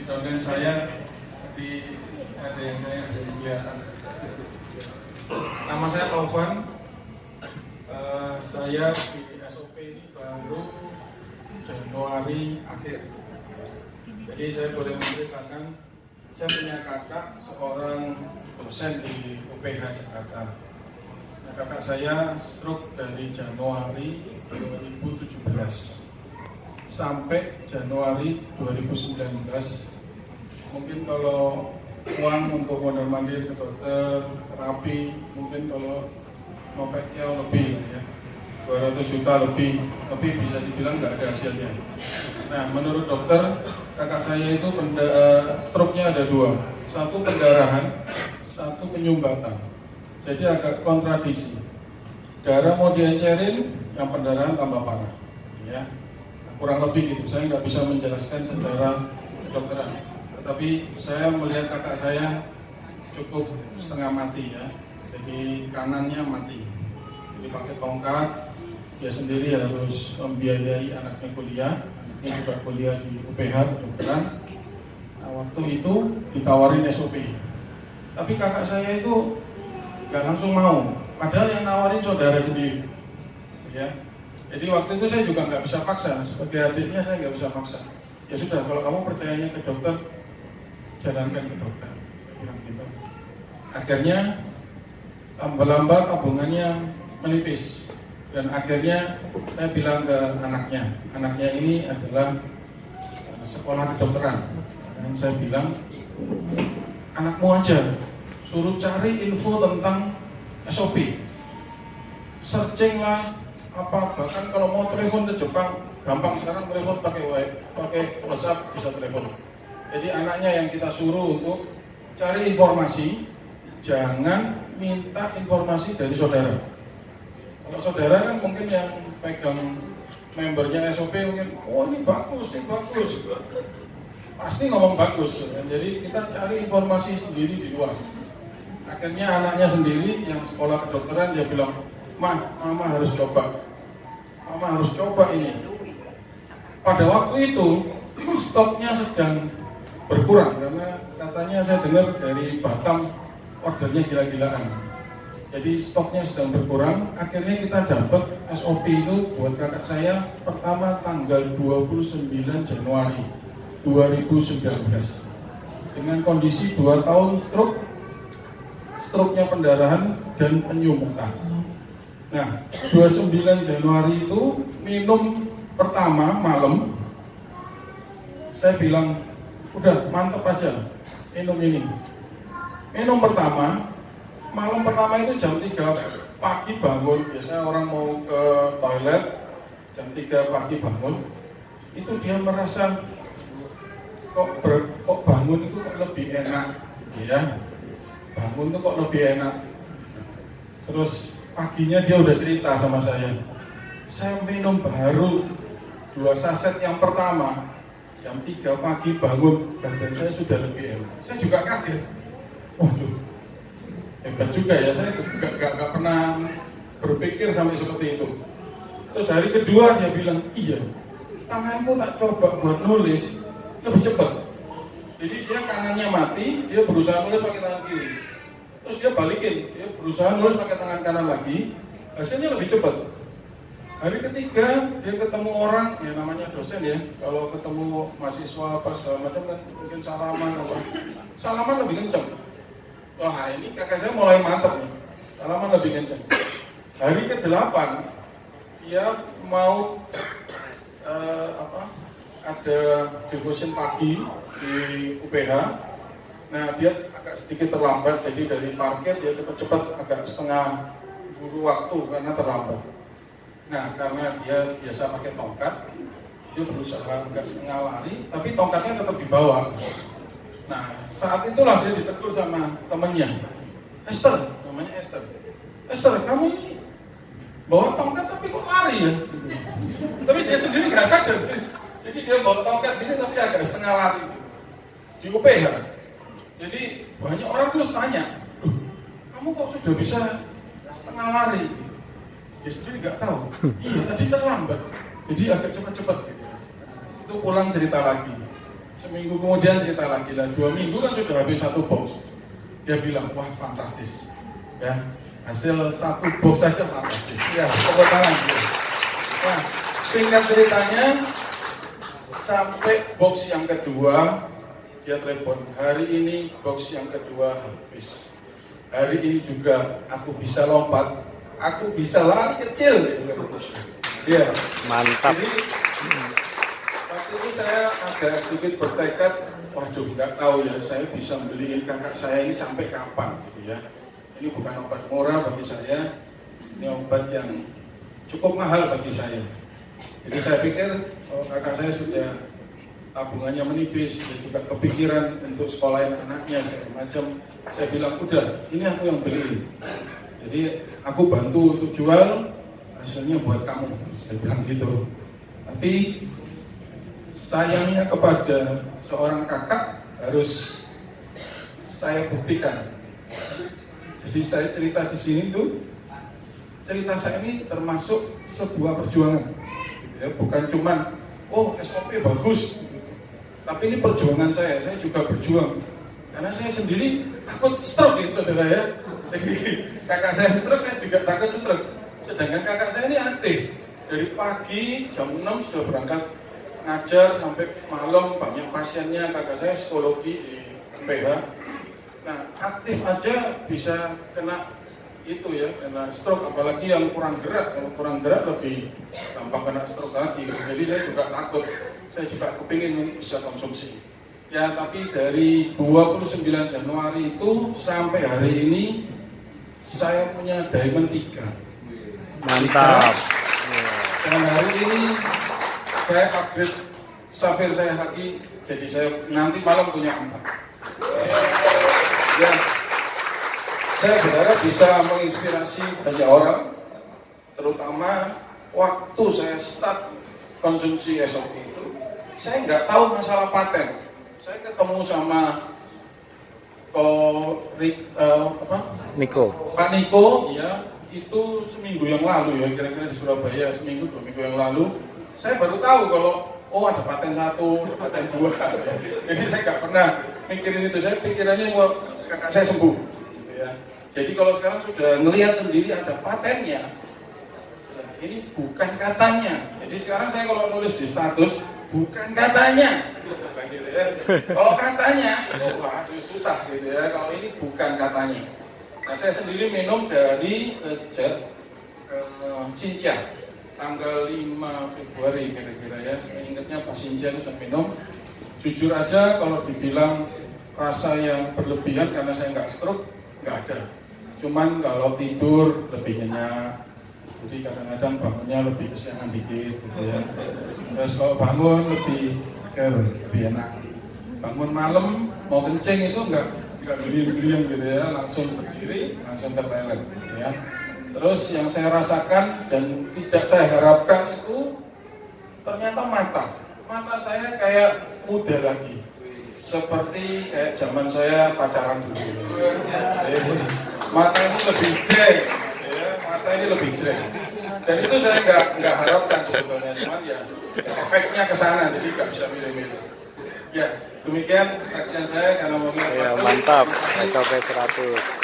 downline saya di ada yang saya belum kelihatan. Nama saya Taufan. Saya di SOP ini baru Januari akhir. Jadi saya boleh menceritakan, saya punya kakak seorang dosen di UPH Jakarta. Nah, kakak saya stroke dari Januari 2017 sampai Januari 2019. Mungkin kalau uang untuk mondar-mandir ke dokter, terapi, mungkin kalau nopetnya lebih ya, 200 juta lebih, tapi bisa dibilang nggak ada hasilnya. Nah, menurut dokter, kakak saya itu stroke-nya ada dua, satu pendarahan, satu penyumbatan. Jadi agak kontradiksi. Darah mau diencerin, yang pendarahan tambah parah. Ya, kurang lebih gitu. Saya nggak bisa menjelaskan secara kedokteran. Tetapi saya melihat kakak saya cukup setengah mati ya. Jadi kanannya mati. Jadi pakai tongkat, dia sendiri harus membiayai anaknya kuliah. Anaknya juga kuliah di UPH kedokteran. Nah, waktu itu ditawarin SOP. Tapi kakak saya itu nggak langsung mau. Padahal yang nawarin saudara sendiri. Ya. Jadi waktu itu saya juga nggak bisa paksa. Sebagai adiknya saya nggak bisa paksa. Ya sudah, kalau kamu percayanya ke dokter, jalankan ke dokter. Saya bilang gitu. Akhirnya lambat-lambat tabungannya menipis. Dan akhirnya saya bilang ke anaknya ini adalah sekolah kedokteran. Dan saya bilang, anakmu aja suruh cari info tentang SOP. Searching lah, bahkan kalau mau telepon ke Jepang gampang, sekarang telepon pakai WhatsApp bisa telepon. Jadi anaknya yang kita suruh untuk cari informasi, jangan minta informasi dari saudara. Kalau saudara kan mungkin yang pegang membernya SOP mungkin, oh ini bagus, pasti ngomong bagus. Jadi kita cari informasi sendiri di luar. Akhirnya anaknya sendiri yang sekolah kedokteran dia bilang, mama harus coba. Mama harus coba ini. Pada waktu itu stoknya sedang berkurang karena katanya saya dengar dari Batam ordernya gila-gilaan. Jadi stoknya sedang berkurang. Akhirnya kita dapat SOP itu buat kakak saya pertama tanggal 29 Januari 2019 dengan kondisi 2 tahun stroke-nya pendarahan dan penyumbatan. Nah, 29 Januari itu minum pertama malam, saya bilang, udah mantep aja, minum ini. Minum pertama, malam pertama itu jam 3 pagi bangun, biasanya orang mau ke toilet, jam 3 pagi bangun, itu dia merasa, kok bangun itu kok lebih enak, ya. Bangun itu kok lebih enak. Terus paginya dia udah cerita sama saya minum baru 2 saset yang pertama jam 3 pagi bangun, badan saya sudah lebih enak. Saya juga kaget, waduh hebat juga ya, saya gak pernah berpikir sampai seperti itu. Terus hari kedua dia bilang, iya tanganmu tak coba buat nulis lebih cepat. Jadi dia kanannya mati, dia berusaha nulis pakai tangan kiri. Terus dia balikin, dia berusaha nulis pakai tangan kanan lagi, hasilnya lebih cepat. Hari ketiga dia ketemu orang, ya namanya dosen ya, kalau ketemu mahasiswa apa segala macam kan mungkin salaman lebih kencang. Wah ini kakak saya mulai mantap nih, salaman lebih kencang. Hari ke-8 dia mau ada devotion pagi di UPH. Nah dia agak sedikit terlambat, jadi dari parkir dia cepat-cepat agak setengah buru waktu karena terlambat. Nah karena dia biasa pakai tongkat, dia berusaha agak setengah lari, tapi tongkatnya tetap dibawa. Nah saat itulah dia ditegur sama temennya, Esther, namanya Esther. Esther, kamu ini bawa tongkat tapi kok lari ya? Tapi dia sendiri nggak sadar sih. Jadi dia bawa tongkat ini tapi agak setengah lari di UPH. Jadi banyak orang terus tanya, kamu kok sudah bisa setengah lari? Dia sendiri nggak tahu. Iya tadi terlambat, jadi agak cepat-cepat gitu. Itu pulang cerita lagi. Seminggu kemudian cerita lagi lah, 2 minggu kan sudah habis 1 box. Dia bilang, wah fantastis, ya hasil 1 box saja fantastis. Ya, tepuk tangan. Nah, singkat ceritanya, sampai box yang kedua dia telepon, hari ini box yang kedua habis. Hari ini juga aku bisa lompat, aku bisa lari kecil. Iya. Mantap. Jadi waktu itu saya agak sedikit bertekad, waduh nggak tahu ya saya bisa beliin kakak saya ini sampai kapan gitu ya. Ini bukan obat murah bagi saya, ini obat yang cukup mahal bagi saya. Jadi saya pikir kalau kakak saya sudah tabungannya menipis, dia juga kepikiran untuk sekolahin anaknya segala macam. Saya bilang udah, ini aku yang beli. Jadi aku bantu untuk jual, hasilnya buat kamu. Saya bilang gitu. Tapi sayangnya kepada seorang kakak harus saya buktikan. Jadi saya cerita di sini tuh, cerita saya ini termasuk sebuah perjuangan. Ya, bukan cuman oh SOP bagus, tapi ini perjuangan saya juga berjuang karena saya sendiri takut stroke ya saudara ya. Jadi kakak saya stroke, saya juga takut stroke, sedangkan kakak saya ini aktif dari pagi jam 6 sudah berangkat ngajar sampai malam, banyak pasiennya. Kakak saya psikologi di MPH, nah aktif aja bisa kena itu ya, kena stroke, apalagi yang kurang gerak. Kalau kurang gerak lebih gampang kena stroke lagi. Jadi saya juga takut, saya juga kepingin bisa konsumsi ya. Tapi dari 29 Januari itu sampai hari ini saya punya Diamond 3. Mantap. Dan hari ini saya upgrade Safir saya lagi, jadi saya nanti malam punya 4 ya. Saya berharap bisa menginspirasi banyak orang, terutama waktu saya start konsumsi SOP itu, saya nggak tahu masalah paten. Saya ketemu sama Niko. Pak Niko, ya itu seminggu yang lalu ya, kira-kira di Surabaya, seminggu 2 minggu yang lalu, saya baru tahu kalau oh ada paten 1, ada paten 2. Jadi saya nggak pernah mikirin itu, saya pikirannya mau kakak saya sembuh. Ya. Jadi kalau sekarang sudah melihat sendiri ada patennya, nah, ini bukan katanya. Jadi sekarang saya kalau nulis di status bukan katanya, gitu ya. Kalau katanya itu wah susah gitu ya. Kalau ini bukan katanya. Nah saya sendiri minum dari sejak Xinjiang tanggal 5 Februari kira-kira ya. Saya ingatnya pas Xinjiang saya minum. Jujur aja kalau dibilang rasa yang berlebihan karena saya nggak stroke, nggak ada. Cuman kalau tidur lebih nyenyak, jadi kadang-kadang bangunnya lebih kesiangan dikit gitu ya. Terus kalau bangun lebih segar, lebih enak. Bangun malam mau kencing itu nggak beliung-beliung gitu ya, langsung berdiri, langsung ke toilet gitu ya. Terus yang saya rasakan dan tidak saya harapkan itu ternyata mata saya kayak muda lagi, seperti kayak zaman saya pacaran dulu. Mata ini lebih jreng, ya, mata ini lebih jreng. Dan itu saya nggak harapkan sebetulnya, cuman ya efeknya ke sana, jadi nggak bisa milih-milih. Ya, demikian kesaksian saya karena mungkin ya, mantap, SOP 100.